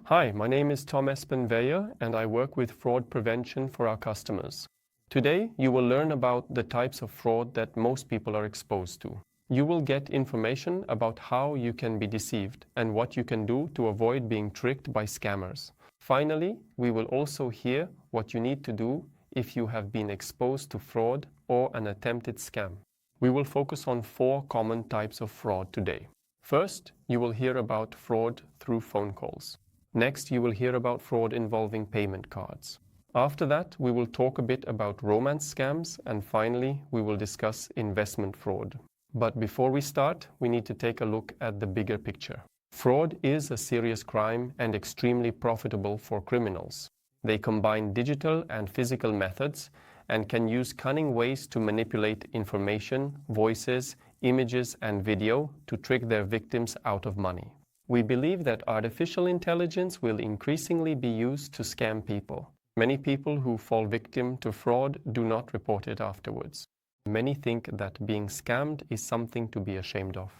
Hi, my name is Espen Weie and I work with fraud prevention for our customers. Today, you will learn about the types of fraud that most people are exposed to. You will get information about how you can be deceived and what you can do to avoid being tricked by scammers. Finally, we will also hear what you need to do if you have been exposed to fraud or an attempted scam. We will focus on 4 common types of fraud today. First, you will hear about fraud through phone calls. Next, you will hear about fraud involving payment cards. After that, we will talk a bit about romance scams, and finally, we will discuss investment fraud. But before we start, we need to take a look at the bigger picture. Fraud is a serious crime and extremely profitable for criminals. They combine digital and physical methods and can use cunning ways to manipulate information, voices, images, and video to trick their victims out of money. We believe that artificial intelligence will increasingly be used to scam people. Many people who fall victim to fraud do not report it afterwards. Many think that being scammed is something to be ashamed of.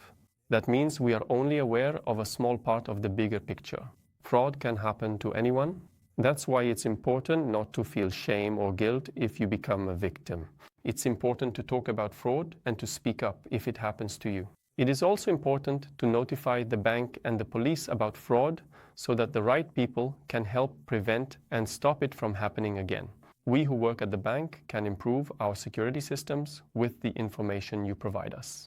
That means we are only aware of a small part of the bigger picture. Fraud can happen to anyone. That's why it's important not to feel shame or guilt if you become a victim. It's important to talk about fraud and to speak up if it happens to you. It is also important to notify the bank and the police about fraud so that the right people can help prevent and stop it from happening again. We who work at the bank can improve our security systems with the information you provide us.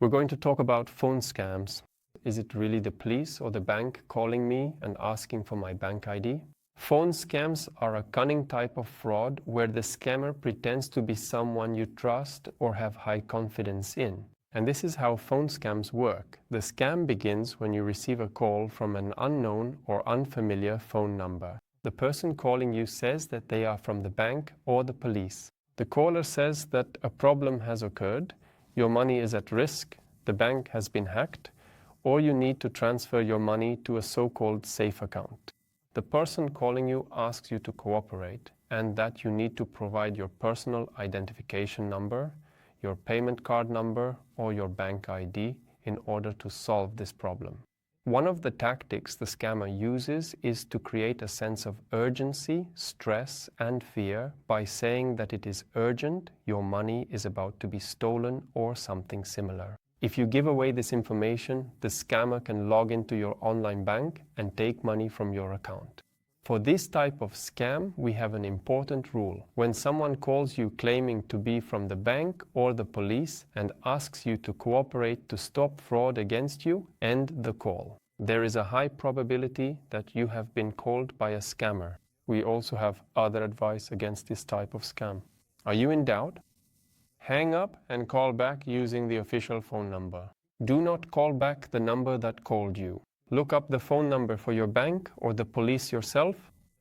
We're going to talk about phone scams. Is it really the police or the bank calling me and asking for my bank ID? Phone scams are a cunning type of fraud where the scammer pretends to be someone you trust or have high confidence in. And this is how phone scams work. The scam begins when you receive a call from an unknown or unfamiliar phone number. The person calling you says that they are from the bank or the police. The caller says that a problem has occurred, your money is at risk, the bank has been hacked, or you need to transfer your money to a so-called safe account. The person calling you asks you to cooperate and that you need to provide your personal identification number, your payment card number, or your bank ID in order to solve this problem. One of the tactics the scammer uses is to create a sense of urgency, stress, and fear by saying that it is urgent, your money is about to be stolen, or something similar. If you give away this information, the scammer can log into your online bank and take money from your account. For this type of scam, we have an important rule. When someone calls you claiming to be from the bank or the police and asks you to cooperate to stop fraud against you, end the call. There is a high probability that you have been called by a scammer. We also have other advice against this type of scam. Are you in doubt? Hang up and call back using the official phone number. Do not call back the number that called you. Look up the phone number for your bank or the police yourself,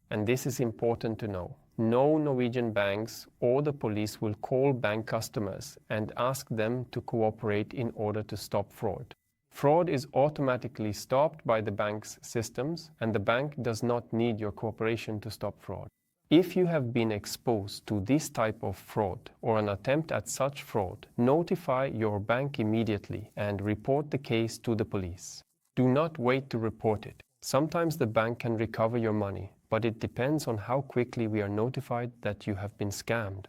and this is important to know. No Norwegian banks or the police will call bank customers and ask them to cooperate in order to stop fraud. Fraud is automatically stopped by the bank's systems, and the bank does not need your cooperation to stop fraud. If you have been exposed to this type of fraud or an attempt at such fraud, notify your bank immediately and report the case to the police. Do not wait to report it. Sometimes the bank can recover your money, but it depends on how quickly we are notified that you have been scammed.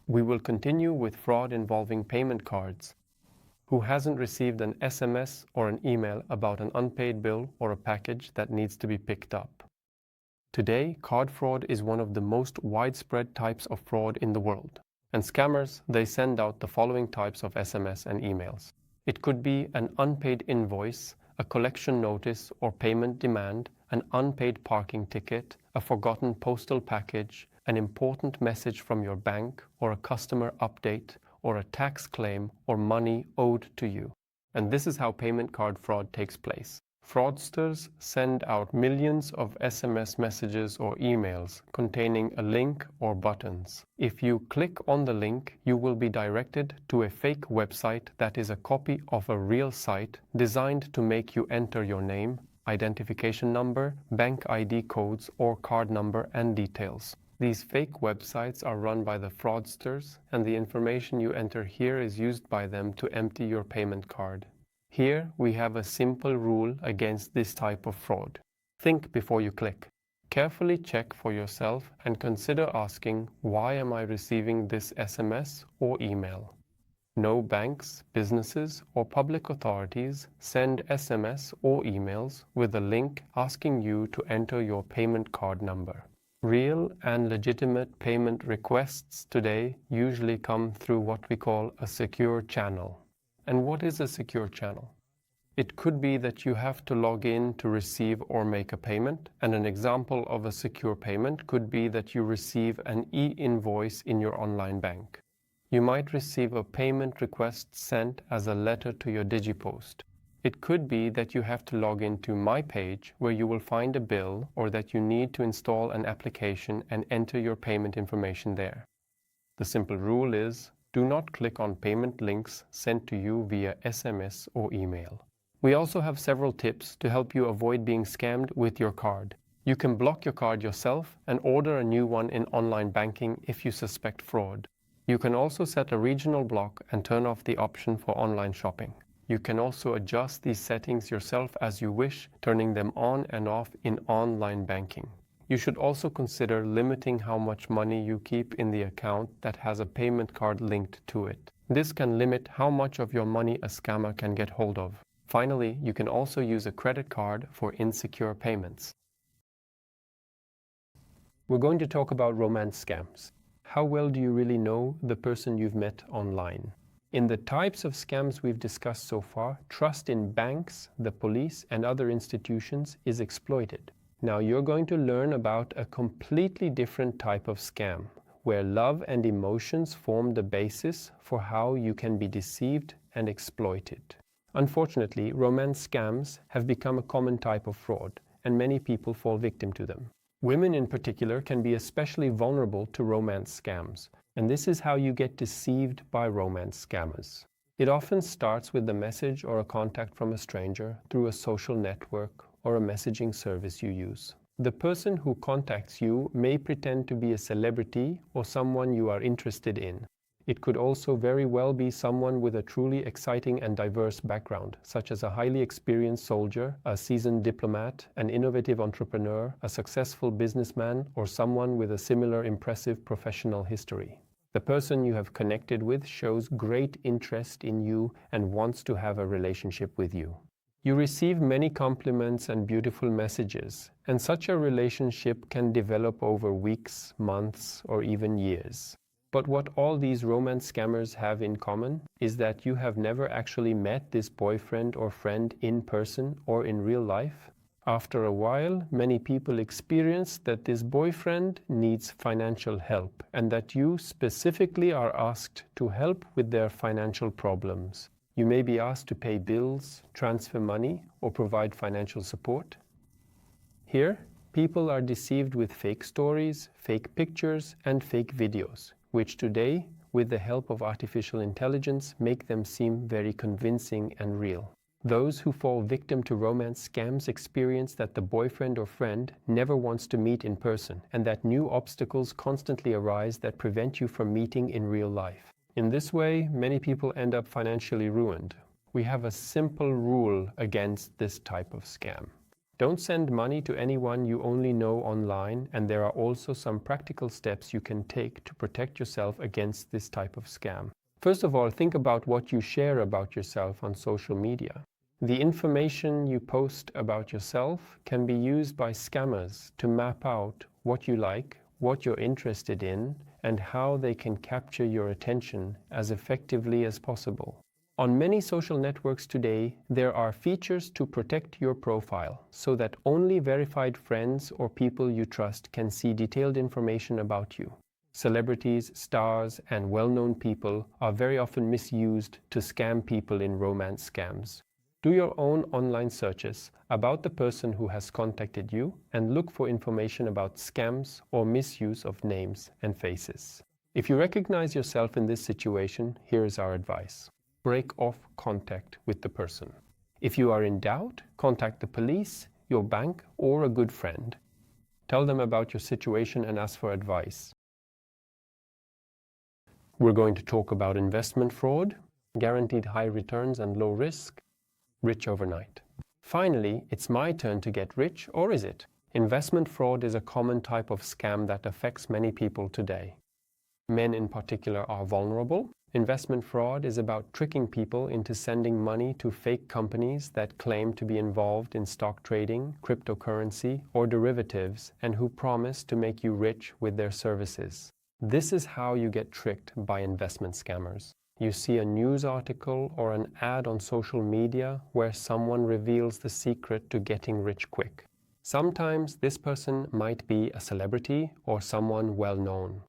We will continue with fraud involving payment cards. Who hasn't received an SMS or an email about an unpaid bill or a package that needs to be picked up? Today, card fraud is one of the most widespread types of fraud in the world. And scammers, they send out the following types of SMS and emails. It could be an unpaid invoice, a collection notice or payment demand, an unpaid parking ticket, a forgotten postal package, an important message from your bank, or a customer update, or a tax claim or money owed to you. And this is how payment card fraud takes place. Fraudsters send out millions of SMS messages or emails containing a link or buttons. If you click on the link, you will be directed to a fake website that is a copy of a real site designed to make you enter your name, identification number, bank ID codes, or card number and details. These fake websites are run by the fraudsters, and the information you enter here is used by them to empty your payment card. Here we have a simple rule against this type of fraud. Think before you click. Carefully check for yourself and consider asking, why am I receiving this SMS or email? No banks, businesses, or public authorities send SMS or emails with a link asking you to enter your payment card number. Real and legitimate payment requests today usually come through what we call a secure channel. And what is a secure channel? It could be that you have to log in to receive or make a payment, and an example of a secure payment could be that you receive an e-invoice in your online bank. You might receive a payment request sent as a letter to your DigiPost. It could be that you have to log into My Page, where you will find a bill, or that you need to install an application and enter your payment information there. The simple rule is, do not click on payment links sent to you via SMS or email. We also have several tips to help you avoid being scammed with your card. You can block your card yourself and order a new one in online banking if you suspect fraud. You can also set a regional block and turn off the option for online shopping. You can also adjust these settings yourself as you wish, turning them on and off in online banking. You should also consider limiting how much money you keep in the account that has a payment card linked to it. This can limit how much of your money a scammer can get hold of. Finally, you can also use a credit card for insecure payments. We're going to talk about romance scams. How well do you really know the person you've met online? In the types of scams we've discussed so far, trust in banks, the police, and other institutions is exploited. Now you're going to learn about a completely different type of scam, where love and emotions form the basis for how you can be deceived and exploited. Unfortunately, romance scams have become a common type of fraud, and many people fall victim to them. Women in particular can be especially vulnerable to romance scams, and this is how you get deceived by romance scammers. It often starts with a message or a contact from a stranger through a social network or a messaging service you use. The person who contacts you may pretend to be a celebrity or someone you are interested in. It could also very well be someone with a truly exciting and diverse background, such as a highly experienced soldier, a seasoned diplomat, an innovative entrepreneur, a successful businessman, or someone with a similar impressive professional history. The person you have connected with shows great interest in you and wants to have a relationship with you. You receive many compliments and beautiful messages, and such a relationship can develop over weeks, months, or even years. But what all these romance scammers have in common is that you have never actually met this boyfriend or friend in person or in real life. After a while, many people experience that this boyfriend needs financial help and that you specifically are asked to help with their financial problems. You may be asked to pay bills, transfer money, or provide financial support. Here, people are deceived with fake stories, fake pictures, and fake videos, which today, with the help of artificial intelligence, make them seem very convincing and real. Those who fall victim to romance scams experience that the boyfriend or friend never wants to meet in person and that new obstacles constantly arise that prevent you from meeting in real life. In this way, many people end up financially ruined. We have a simple rule against this type of scam. Don't send money to anyone you only know online, and there are also some practical steps you can take to protect yourself against this type of scam. First of all, think about what you share about yourself on social media. The information you post about yourself can be used by scammers to map out what you like, what you're interested in, and how they can capture your attention as effectively as possible. On many social networks today, there are features to protect your profile so that only verified friends or people you trust can see detailed information about you. Celebrities, stars, and well-known people are very often misused to scam people in romance scams. Do your own online searches about the person who has contacted you and look for information about scams or misuse of names and faces. If you recognize yourself in this situation, here is our advice. Break off contact with the person. If you are in doubt, contact the police, your bank, or a good friend. Tell them about your situation and ask for advice. We're going to talk about investment fraud, guaranteed high returns and low risk, rich overnight. Finally, it's my turn to get rich, or is it? Investment fraud is a common type of scam that affects many people today. Men in particular are vulnerable. Investment fraud is about tricking people into sending money to fake companies that claim to be involved in stock trading, cryptocurrency, or derivatives, and who promise to make you rich with their services. This is how you get tricked by investment scammers. You see a news article or an ad on social media where someone reveals the secret to getting rich quick. Sometimes this person might be a celebrity or someone well known.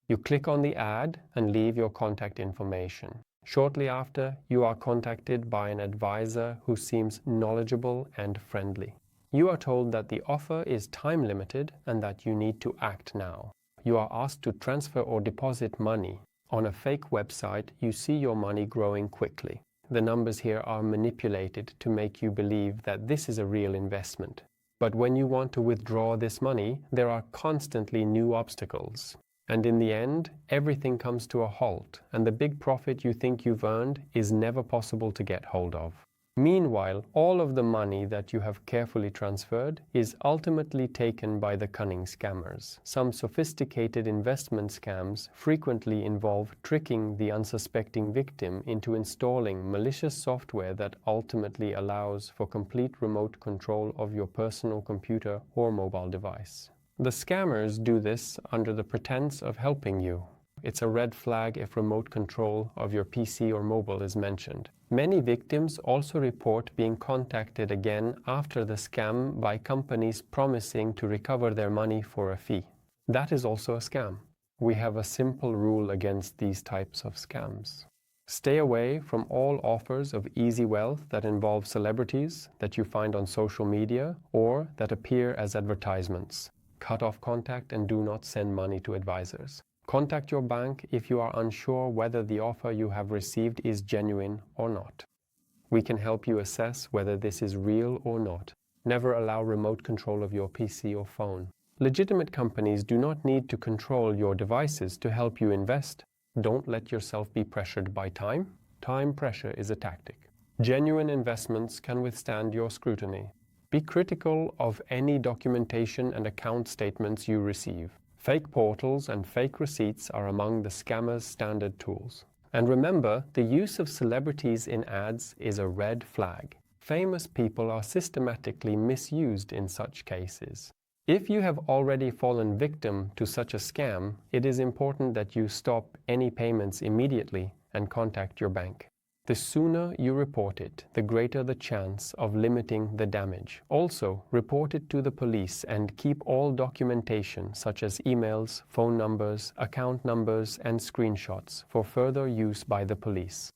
You click on the ad and leave your contact information. Shortly after, you are contacted by an advisor who seems knowledgeable and friendly. You are told that the offer is time limited and that you need to act now. You are asked to transfer or deposit money. On a fake website, you see your money growing quickly. The numbers here are manipulated to make you believe that this is a real investment. But when you want to withdraw this money, there are constantly new obstacles. And in the end, everything comes to a halt, and the big profit you think you've earned is never possible to get hold of. Meanwhile, all of the money that you have carefully transferred is ultimately taken by the cunning scammers. Some sophisticated investment scams frequently involve tricking the unsuspecting victim into installing malicious software that ultimately allows for complete remote control of your personal computer or mobile device. The scammers do this under the pretense of helping you. It's a red flag if remote control of your PC or mobile is mentioned. Many victims also report being contacted again after the scam by companies promising to recover their money for a fee. That is also a scam. We have a simple rule against these types of scams. Stay away from all offers of easy wealth that involve celebrities that you find on social media or that appear as advertisements. Cut off contact and do not send money to advisors. Contact your bank if you are unsure whether the offer you have received is genuine or not. We can help you assess whether this is real or not. Never allow remote control of your PC or phone. Legitimate companies do not need to control your devices to help you invest. Don't let yourself be pressured by time. Time pressure is a tactic. Genuine investments can withstand your scrutiny. Be critical of any documentation and account statements you receive. Fake portals and fake receipts are among the scammers' standard tools. And remember, the use of celebrities in ads is a red flag. Famous people are systematically misused in such cases. If you have already fallen victim to such a scam, it is important that you stop any payments immediately and contact your bank. The sooner you report it, the greater the chance of limiting the damage. Also, report it to the police and keep all documentation such as emails, phone numbers, account numbers, and screenshots for further use by the police.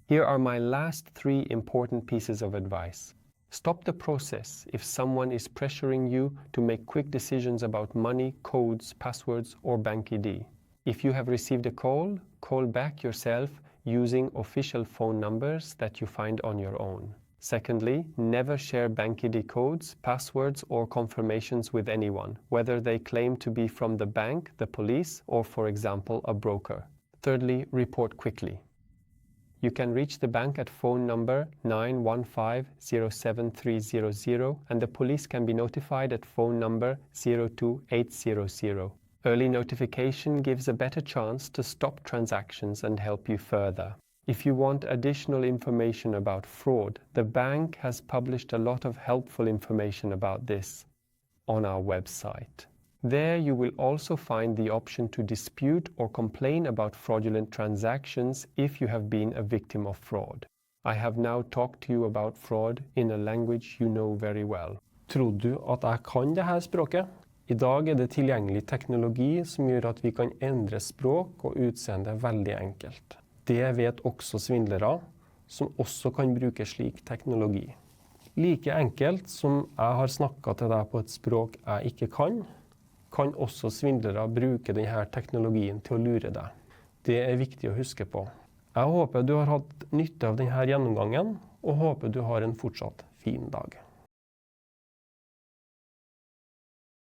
Here are my last 3 important pieces of advice. Stop the process if someone is pressuring you to make quick decisions about money, codes, passwords, or bank ID. If you have received a call, call back yourself using official phone numbers that you find on your own. Secondly, never share bank ID codes, passwords, or confirmations with anyone, whether they claim to be from the bank, the police, or for example, a broker. Thirdly, report quickly. You can reach the bank at phone number 915-07300 and the police can be notified at phone number 02800. Early notification gives a better chance to stop transactions and help you further. If you want additional information about fraud, the bank has published a lot of helpful information about this on our website. There you will also find the option to dispute or complain about fraudulent transactions if you have been a victim of fraud. I have now talked to you about fraud in a language you know very well. Trodde du at jeg kan det her språket? I dag det tilgjengelig teknologi som gjør at vi kan endre språk og utseende veldig enkelt. Det vet også svindlere, som også kan bruke slik teknologi. Like enkelt som jeg har snakket til deg på et språk jeg ikke kan også svindlere bruke denne teknologien til å lure deg. Det viktig å huske på. Jeg håper du har hatt nytte av denne gjennomgangen, og håper du har en fortsatt fin dag.